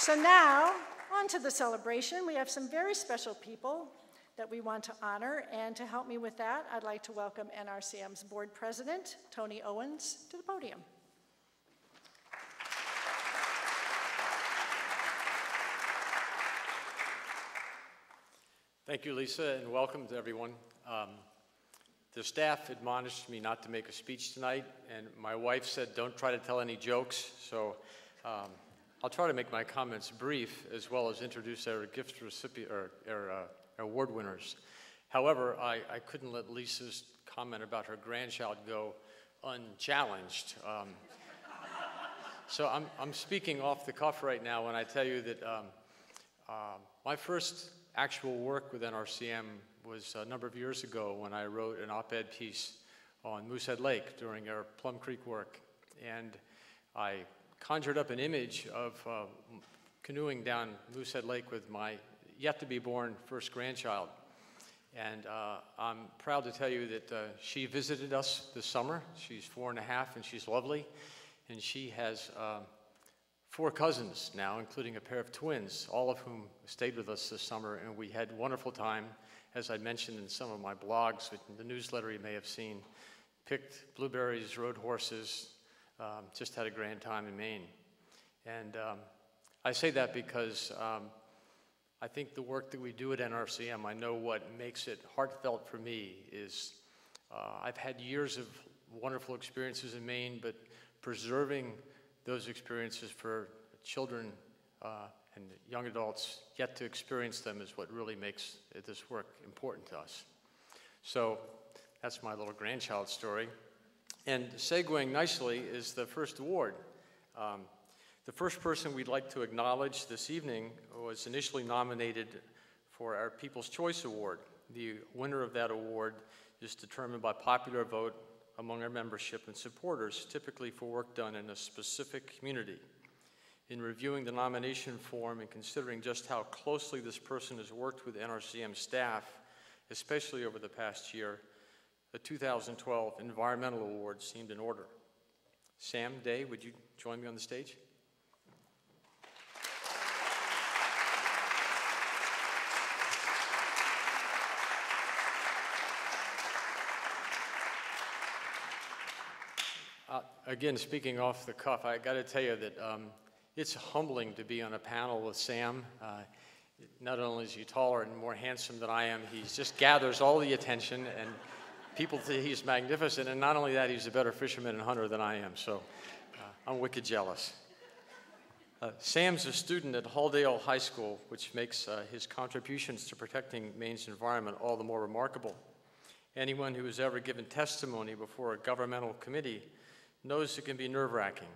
So now, on to the celebration. We have some very special people that we want to honor, and to help me with that, I'd like to welcome NRCM's Board President, Tony Owens, to the podium. Thank you, Lisa, and welcome to everyone. The staff admonished me not to make a speech tonight, and my wife said don't try to tell any jokes, so I'll try to make my comments brief, as well as introduce our gift recipient, or our award winners. However, I couldn't let Lisa's comment about her grandchild go unchallenged. So I'm speaking off the cuff right now when I tell you that my first actual work with NRCM was a number of years ago when I wrote an op-ed piece on Moosehead Lake during our Plum Creek work. And I conjured up an image of canoeing down Moosehead Lake with my yet-to-be-born first grandchild. And I'm proud to tell you that she visited us this summer. She's 4.5 and she's lovely. And she has 4 cousins now, including a pair of twins, all of whom stayed with us this summer, and we had a wonderful time, as I mentioned in some of my blogs, the newsletter you may have seen. Picked blueberries, rode horses, just had a grand time in Maine. And I say that because I think the work that we do at NRCM, I know what makes it heartfelt for me is I've had years of wonderful experiences in Maine, but preserving those experiences for children and young adults yet to experience them is what really makes this work important to us. So that's my little grandchild story. And segueing nicely is the first award. The first person we'd like to acknowledge this evening was initially nominated for our People's Choice Award. The winner of that award is determined by popular vote among our membership and supporters, typically for work done in a specific community. In reviewing the nomination form and considering just how closely this person has worked with NRCM staff, especially over the past year, the 2012 Environmental Award seemed in order. Sam Day, would you join me on the stage? Again, speaking off the cuff, I got to tell you that it's humbling to be on a panel with Sam. Not only is he taller and more handsome than I am, he just gathers all the attention, and people think he's magnificent. And not only that, he's a better fisherman and hunter than I am. So I'm wicked jealous. Sam's a student at Halldale High School, which makes his contributions to protecting Maine's environment all the more remarkable. Anyone who has ever given testimony before a governmental committee knows it can be nerve-wracking.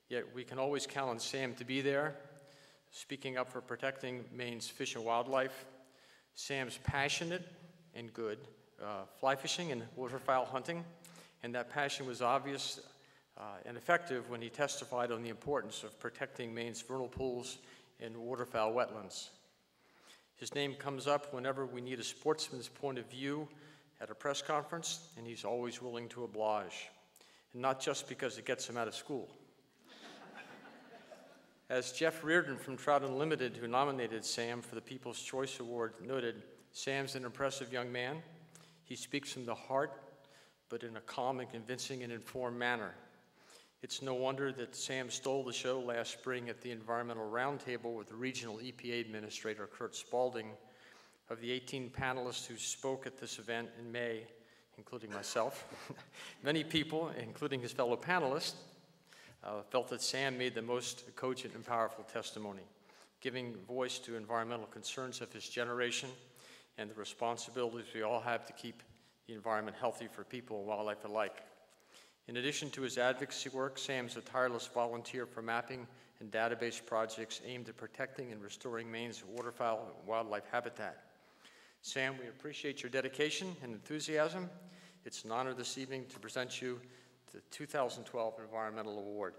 Yet we can always count on Sam to be there, speaking up for protecting Maine's fish and wildlife. Sam's passionate and good, fly fishing and waterfowl hunting, and that passion was obvious and effective when he testified on the importance of protecting Maine's vernal pools and waterfowl wetlands. His name comes up whenever we need a sportsman's point of view at a press conference, and he's always willing to oblige. And not just because it gets him out of school. As Jeff Reardon from Trout Unlimited, who nominated Sam for the People's Choice Award, noted, Sam's an impressive young man. He speaks from the heart, but in a calm and convincing and informed manner. It's no wonder that Sam stole the show last spring at the Environmental Roundtable with Regional EPA Administrator Kurt Spaulding. Of the 18 panelists who spoke at this event in May, including myself, many people, including his fellow panelists, felt that Sam made the most cogent and powerful testimony, giving voice to environmental concerns of his generation and the responsibilities we all have to keep the environment healthy for people and wildlife alike. In addition to his advocacy work, Sam's a tireless volunteer for mapping and database projects aimed at protecting and restoring Maine's waterfowl and wildlife habitat. Sam, we appreciate your dedication and enthusiasm. It's an honor this evening to present you the 2012 Environmental Award.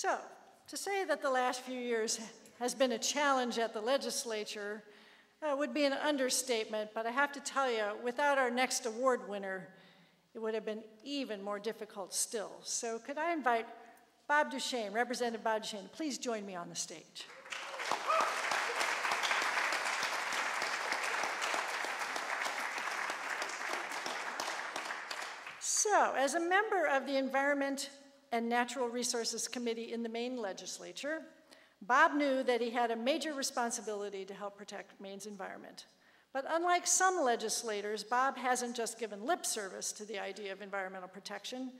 So, to say that the last few years has been a challenge at the legislature would be an understatement, but I have to tell you, without our next award winner, it would have been even more difficult still. So could I invite Bob Duchesne, Representative Bob Duchesne, please join me on the stage. So, as a member of the Environment and Natural Resources Committee in the Maine legislature, Bob knew that he had a major responsibility to help protect Maine's environment. But unlike some legislators, Bob hasn't just given lip service to the idea of environmental protection.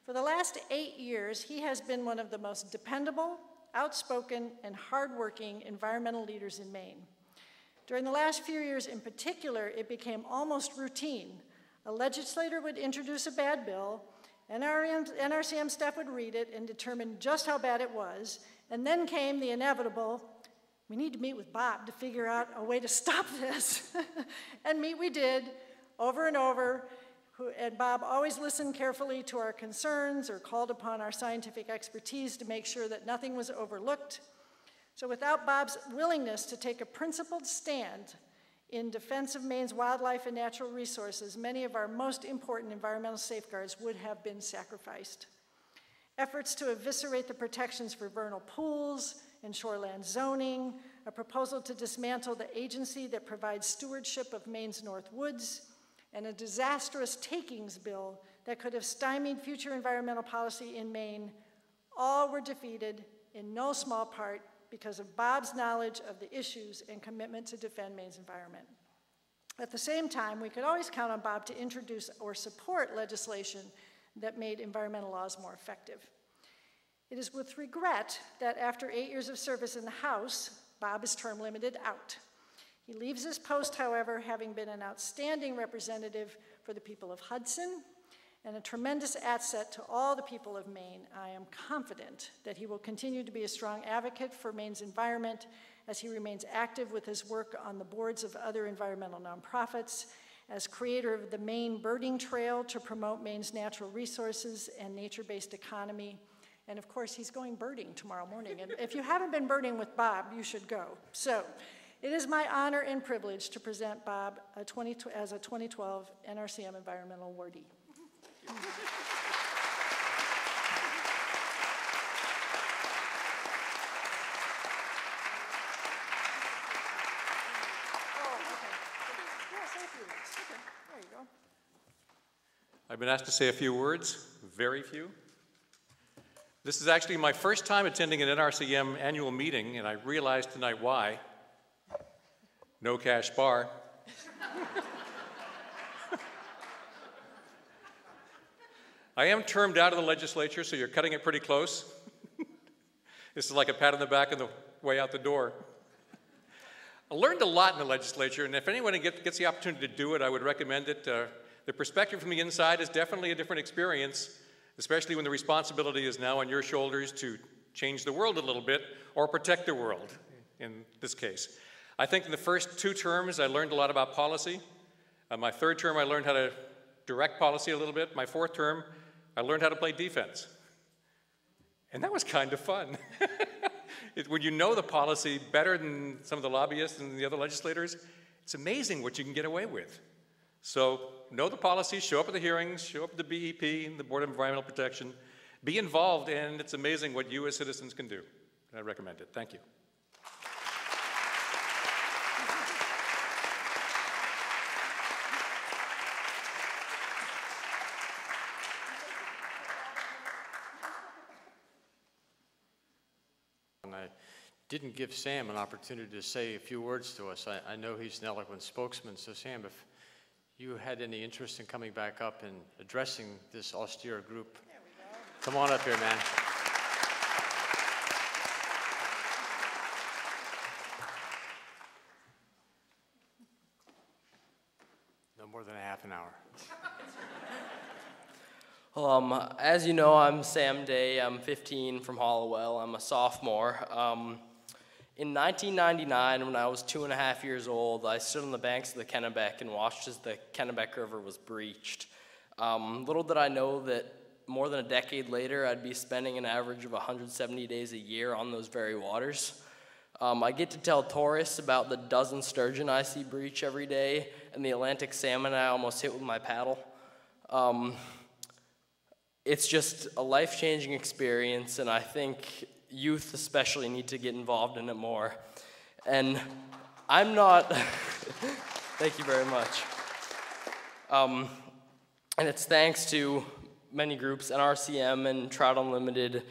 For the last 8 years, he has been one of the most dependable, outspoken, and hardworking environmental leaders in Maine. During the last few years in particular, it became almost routine. A legislator would introduce a bad bill, NRCM staff would read it and determine just how bad it was, and then came the inevitable, we need to meet with Bob to figure out a way to stop this. And meet we did, over and over, and Bob always listened carefully to our concerns or called upon our scientific expertise to make sure that nothing was overlooked. So without Bob's willingness to take a principled stand in defense of Maine's wildlife and natural resources, many of our most important environmental safeguards would have been sacrificed. Efforts to eviscerate the protections for vernal pools and shoreland zoning, a proposal to dismantle the agency that provides stewardship of Maine's North Woods, and a disastrous takings bill that could have stymied future environmental policy in Maine, all were defeated in no small part because of Bob's knowledge of the issues and commitment to defend Maine's environment. At the same time, we could always count on Bob to introduce or support legislation that made environmental laws more effective. It is with regret that after 8 years of service in the House, Bob is term limited out. He leaves his post, however, having been an outstanding representative for the people of Hudson and a tremendous asset to all the people of Maine. I am confident that he will continue to be a strong advocate for Maine's environment as he remains active with his work on the boards of other environmental nonprofits, as creator of the Maine Birding Trail to promote Maine's natural resources and nature-based economy. And of course, he's going birding tomorrow morning. And if you haven't been birding with Bob, you should go. So it is my honor and privilege to present Bob as a 2012 NRCM Environmental Awardee. I've been asked to say a few words, very few. This is actually my first time attending an NRCM annual meeting, and I realized tonight why. No cash bar. I am termed out of the legislature, so you're cutting it pretty close. This is like a pat on the back on the way out the door. I learned a lot in the legislature, and if anyone gets the opportunity to do it, I would recommend it. The perspective from the inside is definitely a different experience, especially when the responsibility is now on your shoulders to change the world a little bit or protect the world, in this case. I think in the first 2 terms, I learned a lot about policy. My 3rd term, I learned how to direct policy a little bit. My 4th term, I learned how to play defense. And that was kind of fun. When you know the policy better than some of the lobbyists and the other legislators, it's amazing what you can get away with. So know the policy, show up at the hearings, show up at the BEP, the Board of Environmental Protection, be involved, and it's amazing what you as citizens can do. I recommend it. Thank you. And I didn't give Sam an opportunity to say a few words to us. I know he's an eloquent spokesman, so Sam, if you had any interest in coming back up and addressing this austere group, come on up here, man. No more than a half an hour. Well, as you know, I'm Sam Day. I'm 15 from Hollowell. I'm a sophomore. In 1999, when I was 2.5 years old, I stood on the banks of the Kennebec and watched as the Kennebec River was breached. Little did I know that more than a decade later, I'd be spending an average of 170 days a year on those very waters. I get to tell tourists about the dozen sturgeon I see breach every day and the Atlantic salmon I almost hit with my paddle. It's just a life-changing experience, and I think youth especially need to get involved in it more. And I'm not, thank you very much. And it's thanks to many groups, NRCM and Trout Unlimited,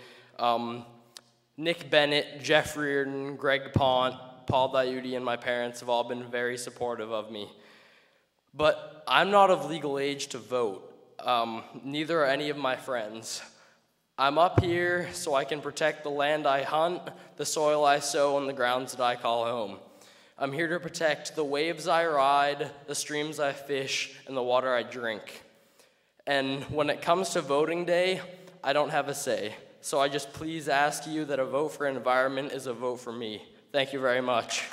Nick Bennett, Jeff Reardon, Greg Pont, Paul Diuti, and my parents have all been very supportive of me. But I'm not of legal age to vote. Neither are any of my friends. I'm up here so I can protect the land I hunt, the soil I sow, and the grounds that I call home. I'm here to protect the waves I ride, the streams I fish, and the water I drink. And when it comes to voting day, I don't have a say. So I just please ask you that a vote for environment is a vote for me. Thank you very much.